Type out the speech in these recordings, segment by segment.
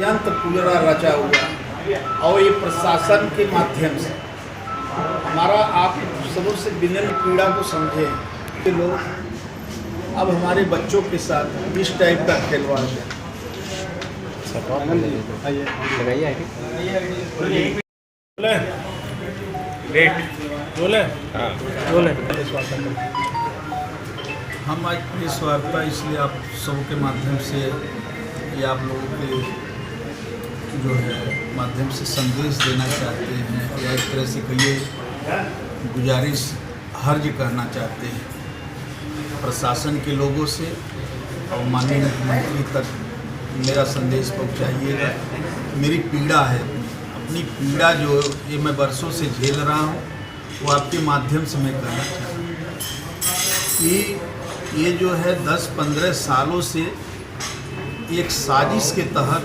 षड्यंत्र पूरा रचा हुआ और ये प्रशासन के माध्यम से हमारा आप सबों से विनम्र पीड़ा को समझे कि लोग अब हमारे बच्चों के साथ इस टाइप का खिलवाड़ है। हम आज प्रेस वार्ता इसलिए आप सबों के माध्यम से या आप लोगों के जो है माध्यम से संदेश देना चाहते हैं या एक तरह से कहिए गुजारिश हर्ज करना चाहते हैं प्रशासन के लोगों से और माननीय मुख्यमंत्री तक मेरा संदेश पहुंचाइएगा। मेरी पीड़ा है, अपनी पीड़ा जो ये मैं बरसों से झेल रहा हूँ वो आपके माध्यम से मैं कहना चाहता हूँ कि ये जो है 10-15 सालों से एक साजिश के तहत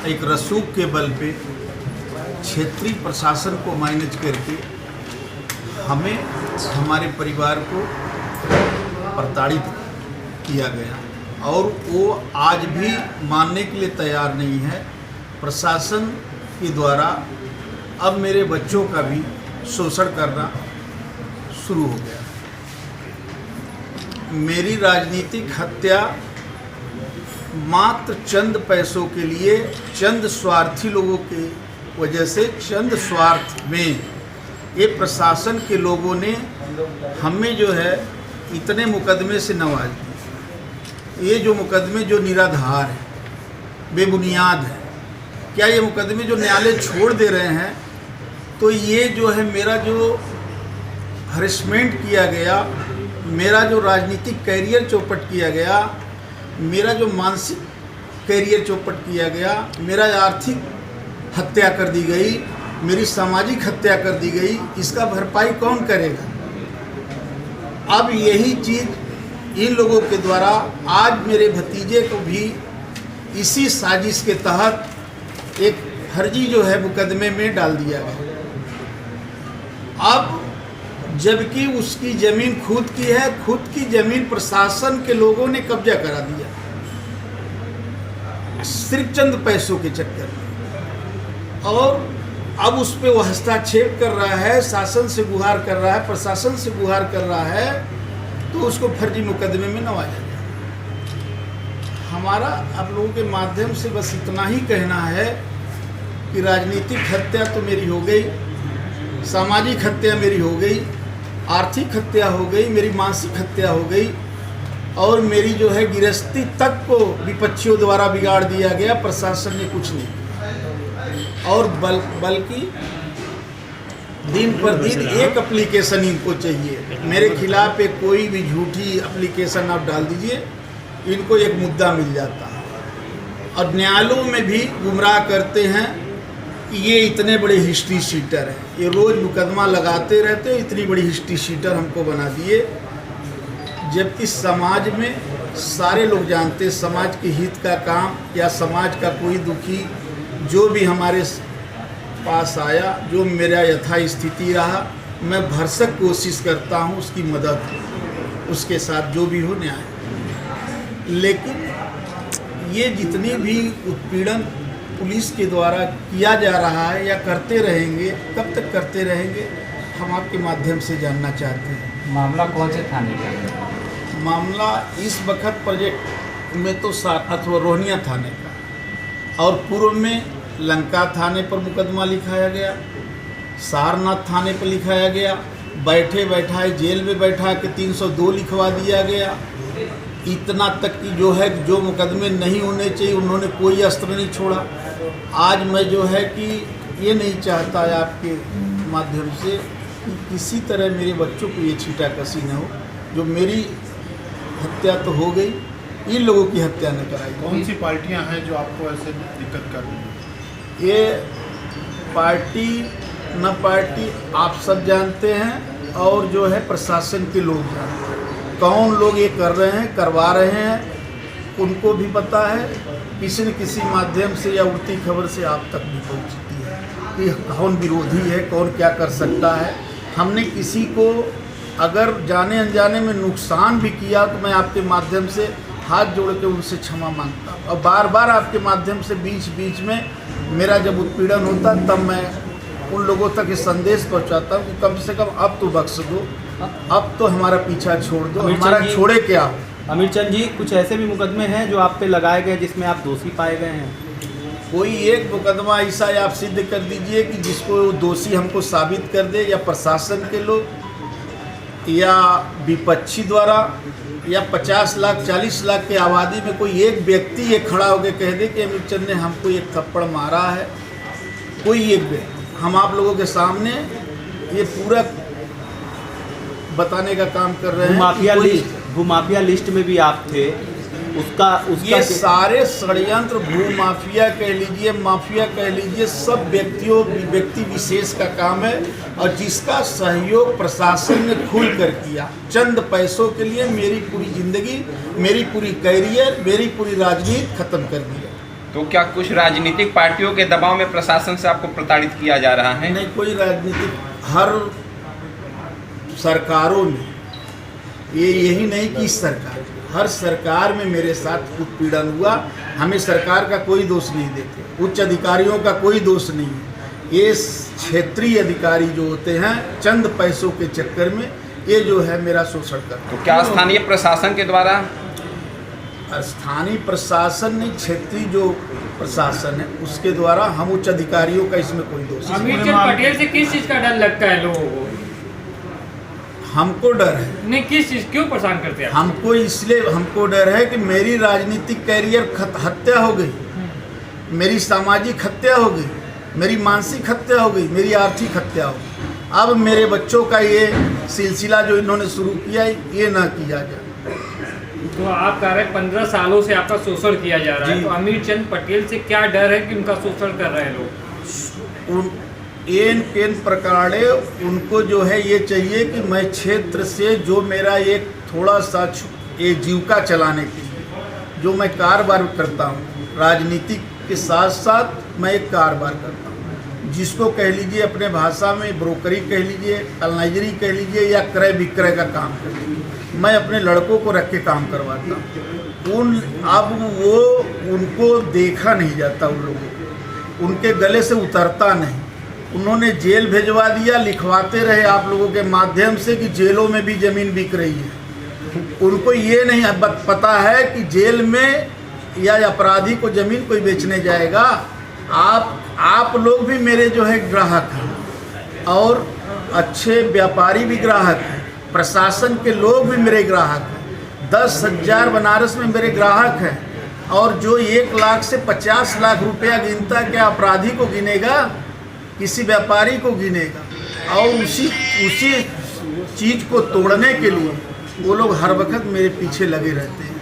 एक रसूख के बल पे क्षेत्रीय प्रशासन को मैनेज करके हमें हमारे परिवार को प्रताड़ित किया गया और वो आज भी मानने के लिए तैयार नहीं है। प्रशासन के द्वारा अब मेरे बच्चों का भी शोषण करना शुरू हो गया। मेरी राजनीतिक हत्या मात्र चंद पैसों के लिए, चंद स्वार्थी लोगों के वजह से, चंद स्वार्थ में ये प्रशासन के लोगों ने हमें जो है इतने मुकदमे से नवाज दिया। ये जो मुकदमे जो निराधार है, बेबुनियाद है, क्या ये मुकदमे जो न्यायालय छोड़ दे रहे हैं तो ये जो है मेरा जो हरेसमेंट किया गया, मेरा जो राजनीतिक कैरियर चौपट किया गया, मेरा जो मानसिक कैरियर चौपट किया गया, मेरा आर्थिक हत्या कर दी गई, मेरी सामाजिक हत्या कर दी गई, इसका भरपाई कौन करेगा? अब यही चीज़ इन लोगों के द्वारा आज मेरे भतीजे को भी इसी साजिश के तहत एक फर्जी जो है मुकदमे में डाल दिया गया। अब जबकि उसकी ज़मीन खुद की है, खुद की ज़मीन प्रशासन के लोगों ने कब्जा करा दिया सिर्फ चंद पैसों के चक्कर में, और अब उस पर वो हस्तक्षेप कर रहा है, शासन से गुहार कर रहा है, प्रशासन से गुहार कर रहा है, तो उसको फर्जी मुकदमे में नवाजा जाए। हमारा आप लोगों के माध्यम से बस इतना ही कहना है कि राजनीतिक हत्या तो मेरी हो गई, सामाजिक हत्या मेरी हो गई, आर्थिक हत्या हो गई, मेरी मानसिक हत्या हो गई, और मेरी जो है गृहस्थी तक को विपक्षियों द्वारा बिगाड़ दिया गया। प्रशासन ने कुछ नहीं किया और बल्कि दिन पर दिन एक एप्लीकेशन इनको चाहिए। मेरे खिलाफ एक कोई भी झूठी एप्लीकेशन आप डाल दीजिए, इनको एक मुद्दा मिल जाता है। और न्यायालयों में भी गुमराह करते हैं कि ये इतने बड़े हिस्ट्री शीटर हैं, ये रोज़ मुकदमा लगाते रहते हैं, इतनी बड़ी हिस्ट्री शीटर हमको बना दिए। जबकि समाज में सारे लोग जानते, समाज के हित का काम या समाज का कोई दुखी जो भी हमारे पास आया, जो मेरा यथास्थिति रहा, मैं भरसक कोशिश करता हूँ उसकी मदद, उसके साथ जो भी हो न्याय। लेकिन ये जितनी भी उत्पीड़न पुलिस के द्वारा किया जा रहा है या करते रहेंगे, कब तक करते रहेंगे, हम आपके माध्यम से जानना चाहते हैं। मामला कौन से थाने का है? मामला इस वक्त प्रोजेक्ट में तो अथवा रोहनिया थाने का, और पूर्व में लंका थाने पर मुकदमा लिखाया गया, सारनाथ थाने पर लिखाया गया, बैठे बैठाए जेल में बैठा के 302 लिखवा दिया गया। इतना तक कि जो है जो मुकदमे नहीं होने चाहिए उन्होंने कोई अस्त्र नहीं छोड़ा। आज मैं जो है कि ये नहीं चाहता है आपके माध्यम से कि किसी तरह मेरे बच्चों को ये छीटा कसी न हो। जो मेरी हत्या तो हो गई, इन लोगों की हत्या न कराई। कौन सी पार्टियां हैं जो आपको ऐसे दिक्कत कर रही हैं? ये पार्टी न पार्टी आप सब जानते हैं, और जो है प्रशासन के लोग जानते हैं। कौन लोग ये कर रहे हैं, करवा रहे हैं, उनको भी पता है। किसी न किसी माध्यम से या उड़ती खबर से आप तक भी पहुँचती है कि कौन विरोधी है, कौन क्या कर सकता है। हमने किसी को अगर जाने अनजाने में नुकसान भी किया तो मैं आपके माध्यम से हाथ जोड़ के उनसे क्षमा मांगता हूँ। और बार बार आपके माध्यम से बीच बीच में मेरा जब उत्पीड़न होता तब मैं उन लोगों तक ये संदेश पहुँचाता हूँ कि कम से कम अब तो बख्श दो, अब तो हमारा पीछा छोड़ दो, हमारा छोड़े क्या हो। अमीर चंद जी, कुछ ऐसे भी मुकदमे हैं जो आप पे लगाए गए जिसमें आप दोषी पाए गए हैं? कोई एक मुकदमा ऐसा आप सिद्ध कर दीजिए कि जिसको दोषी हमको साबित कर दे, या प्रशासन के लोग या विपक्षी द्वारा, या 50 लाख 40 लाख के आबादी में कोई एक व्यक्ति ये खड़ा होकर कह दे कि अमीर चंद ने हमको एक थप्पड़ मारा है। कोई एक व्यक्ति, हम आप लोगों के सामने ये पूरा बताने का काम कर रहे हैं। भूमाफिया लिस्ट में भी आप थे, उसका ये सारे षड्यंत्र, भूमाफिया कह लीजिए, माफिया कह लीजिए, सब व्यक्ति विशेष का काम है, और जिसका सहयोग प्रशासन ने खुल कर किया चंद पैसों के लिए मेरी पूरी जिंदगी, मेरी पूरी कैरियर, मेरी पूरी राजनीति खत्म कर दिया। तो क्या कुछ राजनीतिक पार्टियों के दबाव में प्रशासन से आपको प्रताड़ित किया जा रहा है? नहीं, कोई राजनीतिक, हर सरकारों में ये यही नहीं कि सरकार, हर सरकार में मेरे साथ उत्पीड़न हुआ। हमें सरकार का कोई दोष नहीं देते, उच्च अधिकारियों का कोई दोष नहीं है। ये क्षेत्रीय अधिकारी जो होते हैं चंद पैसों के चक्कर में ये जो है मेरा शोषण करते हैं। तो क्या स्थानीय प्रशासन के द्वारा? स्थानीय प्रशासन नहीं, क्षेत्रीय जो प्रशासन है उसके द्वारा, हम उच्च अधिकारियों का इसमें कोई दोष नहीं। अमीर चंद पटेल से किस चीज़ का डर लगता है लोगों को? हमको डर है। नहीं, किस चीज़, क्यों परेशान करते हैं? हमको इसलिए हमको डर है कि मेरी राजनीतिक कैरियर हत्या हो गई, मेरी सामाजिक हत्या हो गई, मेरी मानसिक हत्या हो गई, मेरी आर्थिक हत्या हो गई। अब मेरे बच्चों का ये सिलसिला जो इन्होंने शुरू किया ये ना किया जाए। तो आप कह रहे हैं 15 सालों से आपका शोषण किया जा रहा है, तो अमीर चंद पटेल से क्या डर है कि उनका शोषण कर रहे हैं लोग? एन केन प्रकारे उनको जो है ये चाहिए कि मैं क्षेत्र से जो मेरा एक थोड़ा सा ये जीविका चलाने के लिए जो मैं कारोबार करता हूँ, राजनीति के साथ साथ मैं एक कारोबार करता हूँ, जिसको कह लीजिए अपने भाषा में ब्रोकरी कह लीजिए, अलनाइजरी कह लीजिए, या क्रय विक्रय का काम कर लीजिए। मैं अपने लड़कों को रख के काम करवाता हूँ। अब वो उनको देखा नहीं जाता, उन लोगों को उनके गले से उतरता नहीं। उन्होंने जेल भिजवा दिया, लिखवाते रहे आप लोगों के माध्यम से कि जेलों में भी ज़मीन बिक रही है। उनको ये नहीं पता है कि जेल में या अपराधी को ज़मीन कोई बेचने जाएगा। आप लोग भी मेरे जो है ग्राहक हैं, और अच्छे व्यापारी भी ग्राहक हैं, प्रशासन के लोग भी मेरे ग्राहक हैं। 10,000 बनारस में मेरे ग्राहक हैं, और जो 1 लाख से 50 लाख रुपया गिनता, क्या अपराधी को गिनेगा? किसी व्यापारी को गिनेगा? और उसी चीज़ को तोड़ने के लिए वो लोग हर वक्त मेरे पीछे लगे रहते हैं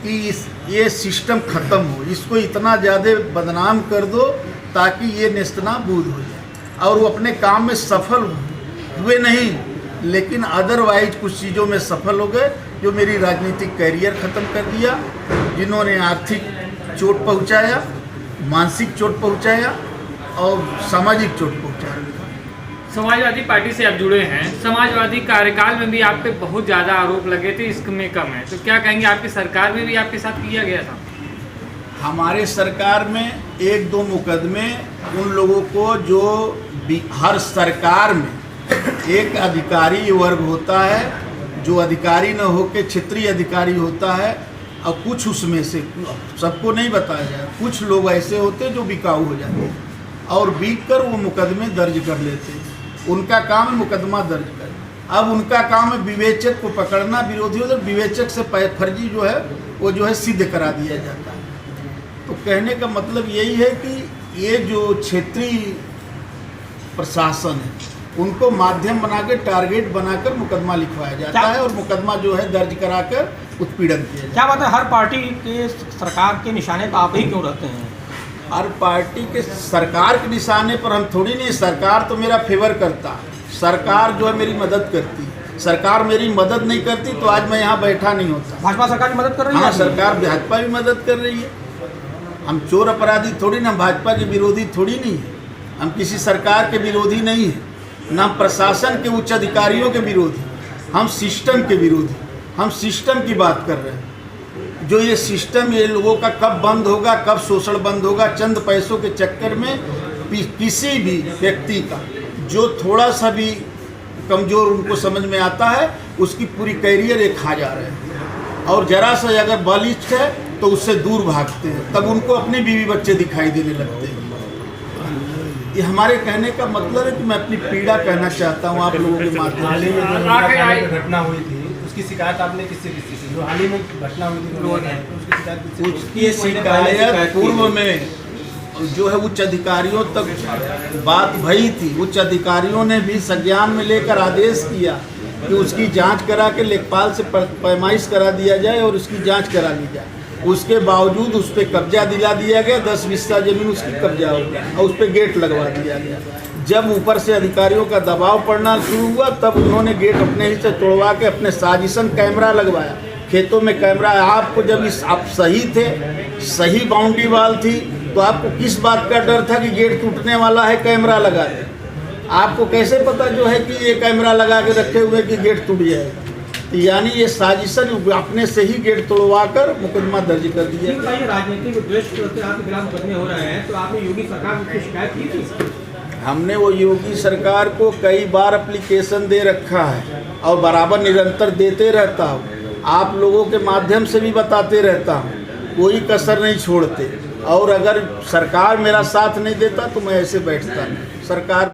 कि ये सिस्टम ख़त्म हो, इसको इतना ज़्यादा बदनाम कर दो ताकि ये नेस्तनाबूद हो जाए। और वो अपने काम में सफल हुए नहीं, लेकिन अदरवाइज कुछ चीज़ों में सफल हो गए जो मेरी राजनीतिक कैरियर ख़त्म कर दिया, जिन्होंने आर्थिक चोट पहुँचाया, मानसिक चोट पहुँचाया और सामाजिक चोट पहुँचाया। समाजवादी पार्टी से आप जुड़े हैं, समाजवादी कार्यकाल में भी आप पे बहुत ज़्यादा आरोप लगे थे, इसमें कम है, तो क्या कहेंगे आपकी सरकार में भी आपके साथ किया गया था? हमारे सरकार में 1-2 मुकदमे उन लोगों को जो हर सरकार में एक अधिकारी वर्ग होता है, जो अधिकारी न होकर क्षेत्रीय अधिकारी होता है, और कुछ उसमें से सबको नहीं बताया जाए, कुछ लोग ऐसे होते जो बिकाऊ हो जाते हैं और बिक कर वो मुकदमे दर्ज कर लेते हैं। उनका काम है मुकदमा दर्ज करना। अब उनका काम है विवेचक को पकड़ना, विरोधियों से विवेचक से फर्जी जो है वो जो है सिद्ध करा दिया जाता है। तो कहने का मतलब यही है कि ये जो क्षेत्रीय प्रशासन है उनको माध्यम बनाकर, टारगेट बनाकर मुकदमा लिखवाया जाता है, और मुकदमा जो है दर्ज कराकर उत्पीड़न किया जाता है। क्या बात है, हर पार्टी के सरकार के निशाने पर आप ही क्यों रहते हैं? हर पार्टी के सरकार के निशाने पर हम थोड़ी नहीं, सरकार तो मेरा फेवर करता है, सरकार जो है मेरी मदद करती है। सरकार मेरी मदद नहीं करती तो आज मैं यहाँ बैठा नहीं होता। भाजपा सरकार की मदद कर रही है? हाँ, सरकार भाजपा भी मदद कर रही है। हम चोर अपराधी थोड़ी ना, भाजपा के विरोधी थोड़ी नहीं है, हम किसी सरकार के विरोधी नहीं है, ना प्रशासन के उच्च अधिकारियों के विरोधी, हम सिस्टम के विरोधी, हम सिस्टम की बात कर रहे हैं। जो ये सिस्टम ये लोगों का कब बंद होगा, कब शोषण बंद होगा, चंद पैसों के चक्कर में किसी भी व्यक्ति का जो थोड़ा सा भी कमज़ोर उनको समझ में आता है उसकी पूरी कैरियर ये खा जा रहे हैं। और जरा सा अगर बलिष्ठ है तो उससे दूर भागते हैं, तब उनको अपने बीवी बच्चे दिखाई देने लगते हैं। ये हमारे कहने का मतलब है कि मैं अपनी पीड़ा कहना चाहता हूँ आप लोगों के माध्यम हाल ही से। में जो घटना हुई थी उसकी शिकायत आपने किससे की थी? जो हाल ही में घटना हुई थी उसकी शिकायत किससे की? उसकी शिकायत पूर्व में जो है उच्च अधिकारियों तक बात भई थी। उच्च अधिकारियों ने भी संज्ञान में लेकर आदेश किया कि उसकी जांच करा के लेखपाल से पैमाइश करा दिया जाए और उसकी जांच करा ली जाए। उसके बावजूद उस पर कब्जा दिला दिया गया, 10 बिस्सा जमीन उसकी कब्जा हो गया और उस पर गेट लगवा दिया गया। जब ऊपर से अधिकारियों का दबाव पड़ना शुरू हुआ तब उन्होंने गेट अपने ही से तोड़वा के अपने साजिशन कैमरा लगवाया। खेतों में कैमरा, आपको जब आप सही थे, सही बाउंड्री वाल थी, तो आपको किस बात का डर था कि गेट टूटने वाला है, कैमरा लगा दे? आपको कैसे पता जो है कि ये कैमरा लगा के रखे हुए कि गेट टूट जाएगा? तो यानी ये साजिशन अपने से ही गेट तोड़वा कर मुकदमा दर्ज कर दिया। राजनीतिक उद्देश्य आपके खिलाफ मुकदमे हो रहे हैं, तो आपने योगी सरकार को शिकायत की थी? हमने वो योगी सरकार को कई बार एप्लीकेशन दे रखा है और बराबर निरंतर देते रहता हूँ, आप लोगों के माध्यम से भी बताते रहता हूँ, कोई कसर नहीं छोड़ते। और अगर सरकार मेरा साथ नहीं देता तो मैं ऐसे बैठता नहीं। सरकार